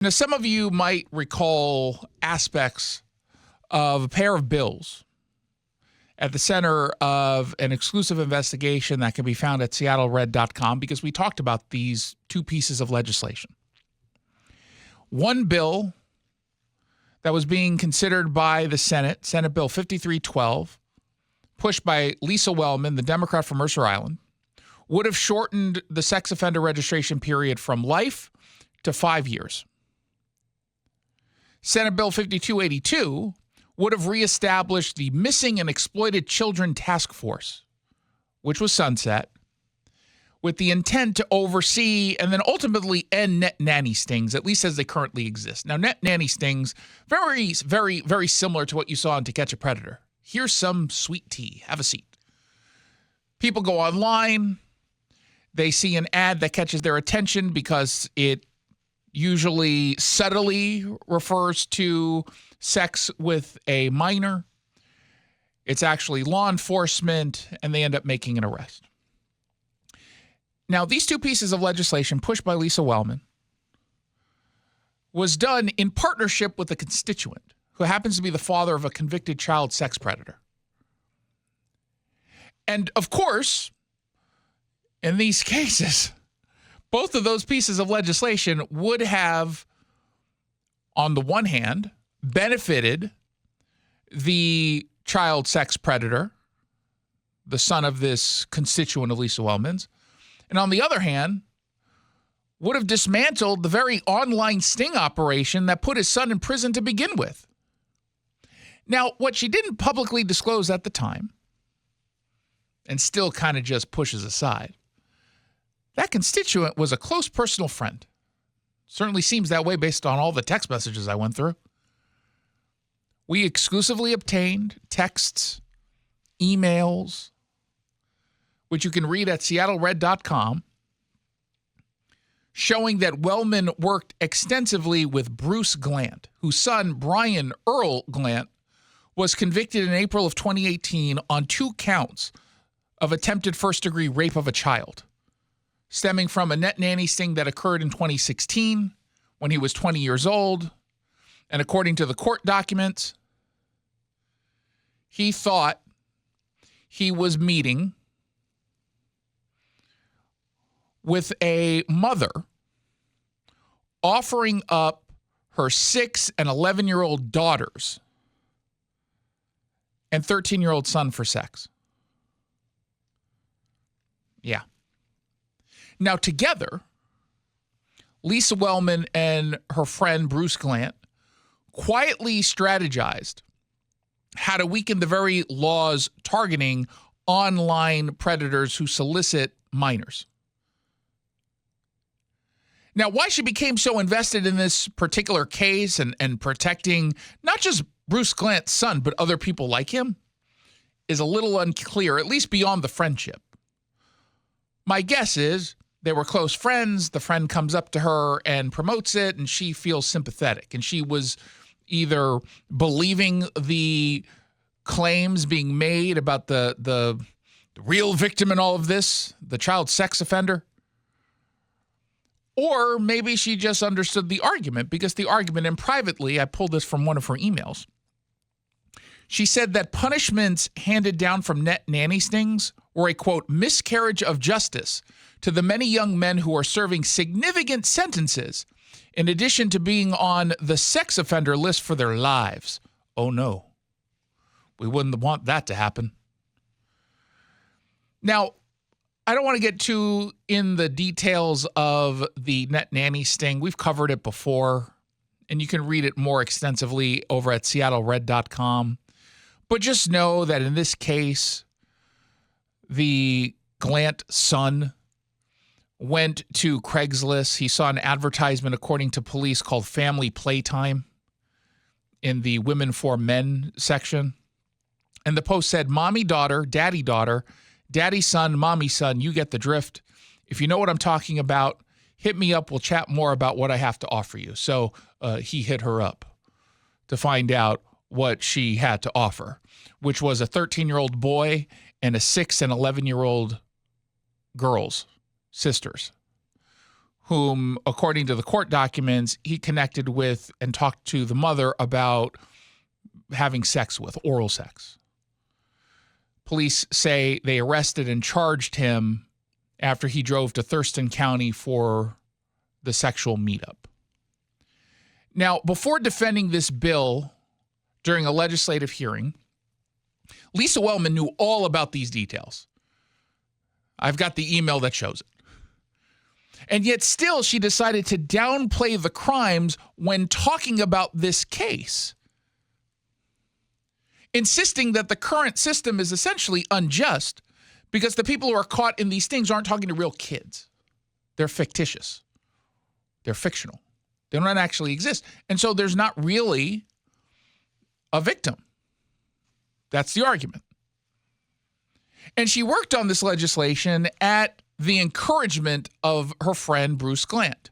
Now, some of you might recall aspects of a pair of bills at the center of an exclusive investigation that can be found at seattlered.com because we talked about these two pieces of legislation. One bill that was being considered by the Senate, Senate Bill 5312, pushed by Lisa Wellman, the Democrat from Mercer Island, would have shortened the sex offender registration period from life to 5 years. Senate Bill 5282 would have reestablished the Missing and Exploited Children Task Force, which was sunset, with the intent to oversee and then ultimately end net nanny stings, at least as they currently exist. Now, net nanny stings, very, very, very similar to what you saw in To Catch a Predator. Here's some sweet tea. Have a seat. People go online. They see an ad that catches their attention because it usually subtly refers to sex with a minor. It's actually law enforcement, and they end up making an arrest. Now, these two pieces of legislation pushed by Lisa Wellman was done in partnership with a constituent who happens to be the father of a convicted child sex predator. And of course, in these cases, both of those pieces of legislation would have, on the one hand, benefited the child sex predator, the son of this constituent of Lisa Wellman's, and on the other hand, would have dismantled the very online sting operation that put his son in prison to begin with. Now, what she didn't publicly disclose at the time, and still kind of just pushes aside, that constituent was a close personal friend. Certainly seems that way based on all the text messages I went through. We exclusively obtained texts, emails, which you can read at seattlered.com, showing that Wellman worked extensively with Bruce Glant, whose son, Brian Earl Glant, was convicted in April of 2018 on 2 counts of attempted first-degree rape of a child, stemming from a net nanny sting that occurred in 2016 when he was 20 years old. And according to the court documents, he thought he was meeting with a mother offering up her 6 and 11-year-old daughters and 13-year-old son for sex. Yeah. Now, together, Lisa Wellman and her friend Bruce Glant quietly strategized how to weaken the very laws targeting online predators who solicit minors. Now, why she became so invested in this particular case and protecting not just Bruce Glant's son, but other people like him, is a little unclear, at least beyond the friendship. My guess is they were close friends. The friend comes up to her and promotes it, and she feels sympathetic. And she was either believing the claims being made about the real victim in all of this, the child sex offender, or maybe she just understood the argument, because the argument, and privately, I pulled this from one of her emails. She said that punishments handed down from net nanny stings were a, quote, miscarriage of justice to the many young men who are serving significant sentences in addition to being on the sex offender list for their lives. Oh, no. We wouldn't want that to happen. Now, I don't want to get too in the details of the net nanny sting. We've covered it before, and you can read it more extensively over at seattlered.com. But just know that in this case, the Glant son went to Craigslist. He saw an advertisement, according to police, called Family Playtime in the Women for Men section. And the post said, mommy daughter, daddy son, mommy son, you get the drift. If you know what I'm talking about, hit me up. We'll chat more about what I have to offer you. So he hit her up to find out what she had to offer, which was a 13-year-old boy and a 6 and 11-year-old girls, sisters, whom, according to the court documents, he connected with and talked to the mother about having sex with, oral sex. Police say they arrested and charged him after he drove to Thurston County for the sexual meetup. Now, before defending this bill during a legislative hearing, Lisa Wellman knew all about these details. I've got the email that shows it. And yet still she decided to downplay the crimes when talking about this case, insisting that the current system is essentially unjust because the people who are caught in these things aren't talking to real kids. They're fictitious. They're fictional. They don't actually exist. And so there's not really a victim. That's the argument. And she worked on this legislation at the encouragement of her friend Bruce Glant,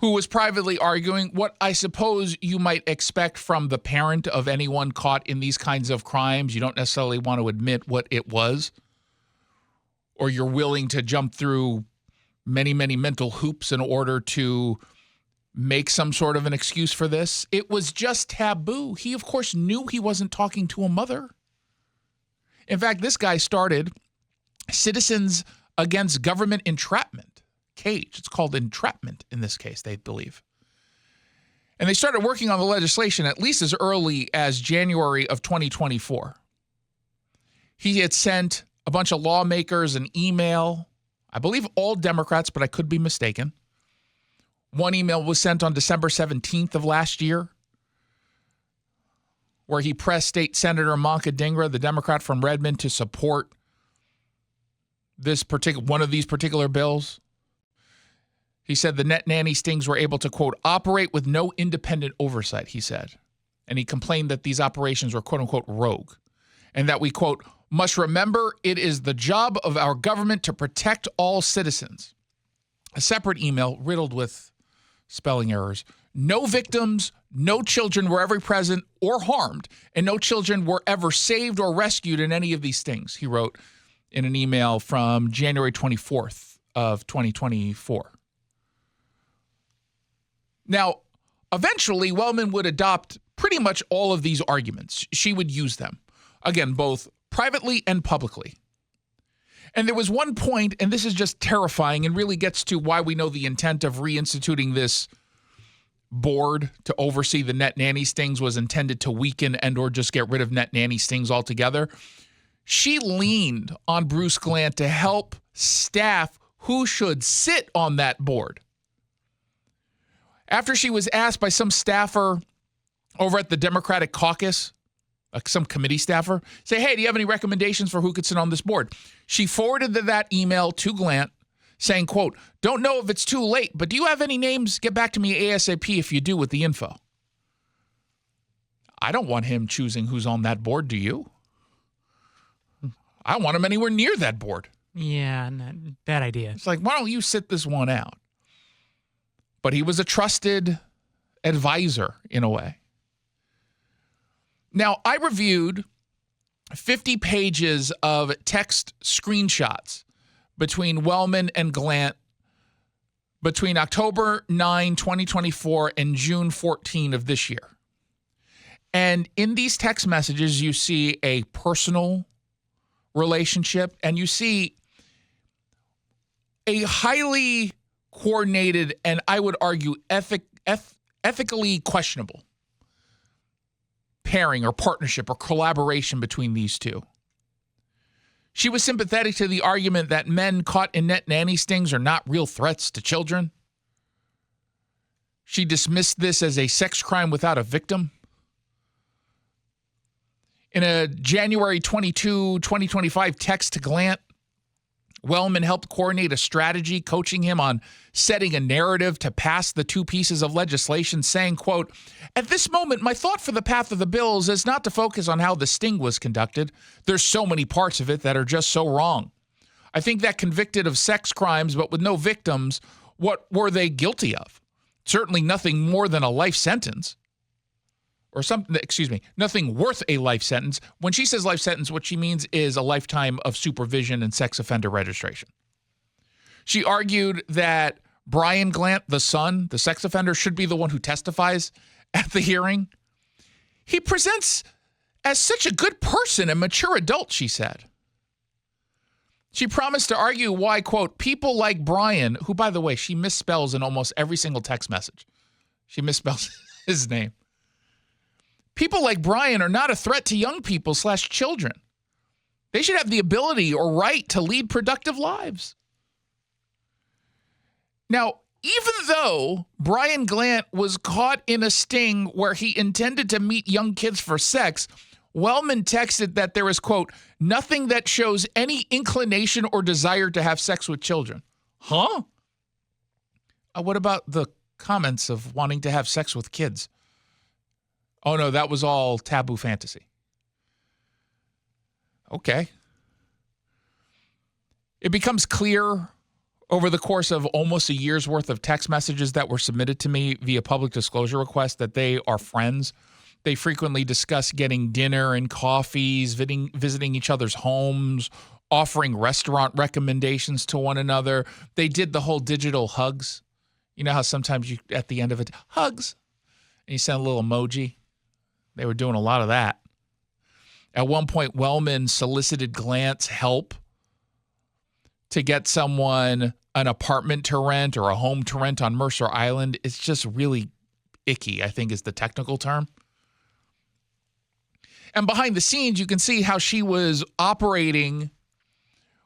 who was privately arguing what I suppose you might expect from the parent of anyone caught in these kinds of crimes. You don't necessarily want to admit what it was, or you're willing to jump through many, many mental hoops in order to make some sort of an excuse for this. It was just taboo. He, of course, knew he wasn't talking to a mother. In fact, this guy started Citizens Against Government Entrapment. Cage. It's called entrapment in this case, they believe. And they started working on the legislation at least as early as January of 2024. He had sent a bunch of lawmakers an email, I believe all Democrats, but I could be mistaken. One email was sent on December 17th of last year, where he pressed State Senator Manka Dhingra, the Democrat from Redmond, to support one of these particular bills. He said the net nanny stings were able to, quote, operate with no independent oversight, he said. And he complained that these operations were, quote unquote, rogue. And that we, quote, must remember it is the job of our government to protect all citizens. A separate email riddled with spelling errors. No victims, no children were ever present or harmed, and no children were ever saved or rescued in any of these things, he wrote in an email from January 24th of 2024. Now, eventually, Wellman would adopt pretty much all of these arguments. She would use them, again, both privately and publicly. And there was one point, and this is just terrifying and really gets to why we know the intent of reinstituting this board to oversee the net nanny stings was intended to weaken and or just get rid of net nanny stings altogether. She leaned on Bruce Glant to help staff who should sit on that board. After she was asked by some staffer over at the Democratic caucus, some committee staffer, say, hey, do you have any recommendations for who could sit on this board? She forwarded that email to Glant saying, quote, don't know if it's too late, but do you have any names? Get back to me ASAP if you do with the info. I don't want him choosing who's on that board, do you? I don't want him anywhere near that board. Yeah, bad idea. It's like, why don't you sit this one out? But he was a trusted advisor in a way. Now, I reviewed 50 pages of text screenshots between Wellman and Glant between October 9, 2024 and June 14 of this year. And in these text messages, you see a personal relationship and you see a highly coordinated and I would argue ethically questionable pairing or partnership or collaboration between these two. She was sympathetic to the argument that men caught in net nanny stings are not real threats to children. She dismissed this as a sex crime without a victim. In a January 22, 2025 text to Glant, Wellman helped coordinate a strategy, coaching him on setting a narrative to pass the two pieces of legislation, saying, quote, at this moment, my thought for the path of the bills is not to focus on how the sting was conducted. There's so many parts of it that are just so wrong. I think that convicted of sex crimes, but with no victims, what were they guilty of? Certainly nothing more than a life sentence. Or something, nothing worth a life sentence. When she says life sentence, what she means is a lifetime of supervision and sex offender registration. She argued that Brian Glant, the son, the sex offender, should be the one who testifies at the hearing. He presents as such a good person and mature adult, she said. She promised to argue why, quote, people like Brian, who, by the way, she misspells in almost every single text message. She misspells his name. People like Brian are not a threat to young people / children. They should have the ability or right to lead productive lives. Now, even though Brian Glant was caught in a sting where he intended to meet young kids for sex, Wellman texted that there is, quote, nothing that shows any inclination or desire to have sex with children. Huh? What about the comments of wanting to have sex with kids? Oh, no, that was all taboo fantasy. Okay. It becomes clear over the course of almost a year's worth of text messages that were submitted to me via public disclosure request that they are friends. They frequently discuss getting dinner and coffees, visiting each other's homes, offering restaurant recommendations to one another. They did the whole digital hugs. You know how sometimes you, at the end of it, hugs, and you send a little emoji? They were doing a lot of that. At one point, Wellman solicited Glant's help to get someone an apartment to rent or a home to rent on Mercer Island. It's just really icky, I think is the technical term. And behind the scenes, you can see how she was operating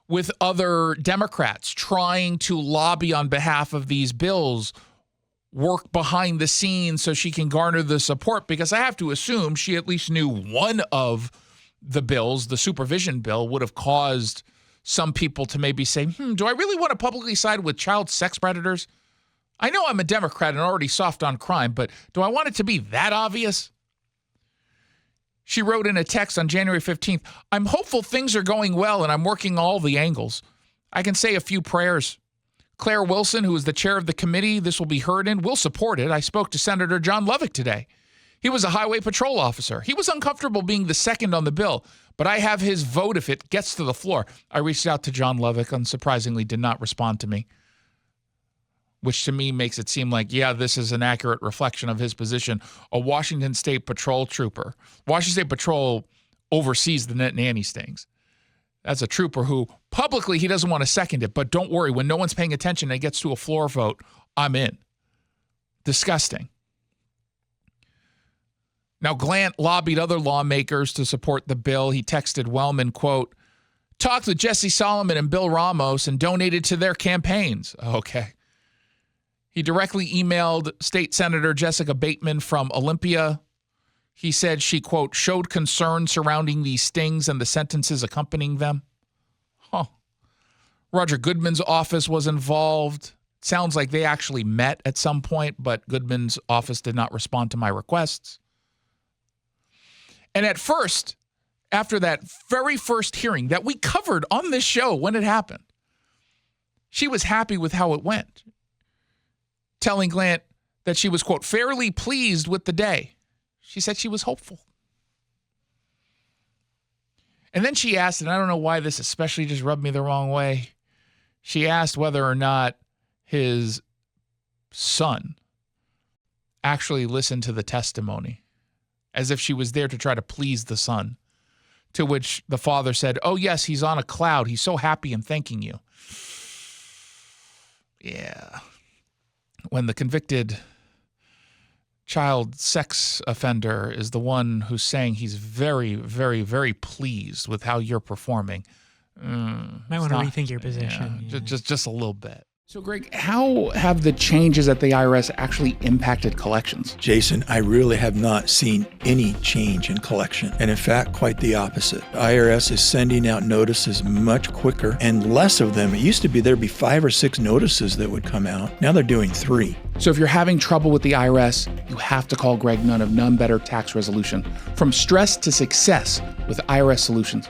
with other Democrats, trying to lobby on behalf of these bills, work behind the scenes so she can garner the support, because I have to assume she at least knew one of the bills, the supervision bill, would have caused some people to maybe say, do I really want to publicly side with child sex predators? I know I'm a Democrat and already soft on crime, but do I want it to be that obvious? She wrote in a text on January 15th, I'm hopeful things are going well and I'm working all the angles. I can say a few prayers. Claire Wilson, who is the chair of the committee this will be heard in, will support it. I spoke to Senator John Lovick today. He was a highway patrol officer. He was uncomfortable being the second on the bill, but I have his vote if it gets to the floor. I reached out to John Lovick, unsurprisingly did not respond to me, which to me makes it seem like, yeah, this is an accurate reflection of his position. A Washington State Patrol trooper. Washington State Patrol oversees the net nanny stings. That's a trooper who publicly he doesn't want to second it, but don't worry, when no one's paying attention and it gets to a floor vote, I'm in. Disgusting. Now, Glant lobbied other lawmakers to support the bill. He texted Wellman, quote, talked with Jesse Solomon and Bill Ramos and donated to their campaigns. Okay. He directly emailed State Senator Jessica Bateman from Olympia. He said she, quote, showed concern surrounding these stings and the sentences accompanying them. Roger Goodman's office was involved. Sounds like they actually met at some point, but Goodman's office did not respond to my requests. And at first, after that very first hearing that we covered on this show when it happened, she was happy with how it went, telling Glant that she was, quote, fairly pleased with the day. She said she was hopeful. And then she asked, and I don't know why this especially just rubbed me the wrong way, she asked whether or not his son actually listened to the testimony, as if she was there to try to please the son, to which the father said, oh, yes, he's on a cloud. He's so happy and thanking you. Yeah. When the convicted child sex offender is the one who's saying he's very, very, very pleased with how you're performing. Might want to rethink your position. Yeah, just a little bit. So, Greg, how have the changes at the IRS actually impacted collections? Jason, I really have not seen any change in collection. And in fact, quite the opposite. The IRS is sending out notices much quicker and less of them. It used to be there'd be 5 or 6 notices that would come out. Now they're doing 3. So if you're having trouble with the IRS, you have to call Greg Nunn of None Better Tax Resolution. From stress to success with IRS Solutions.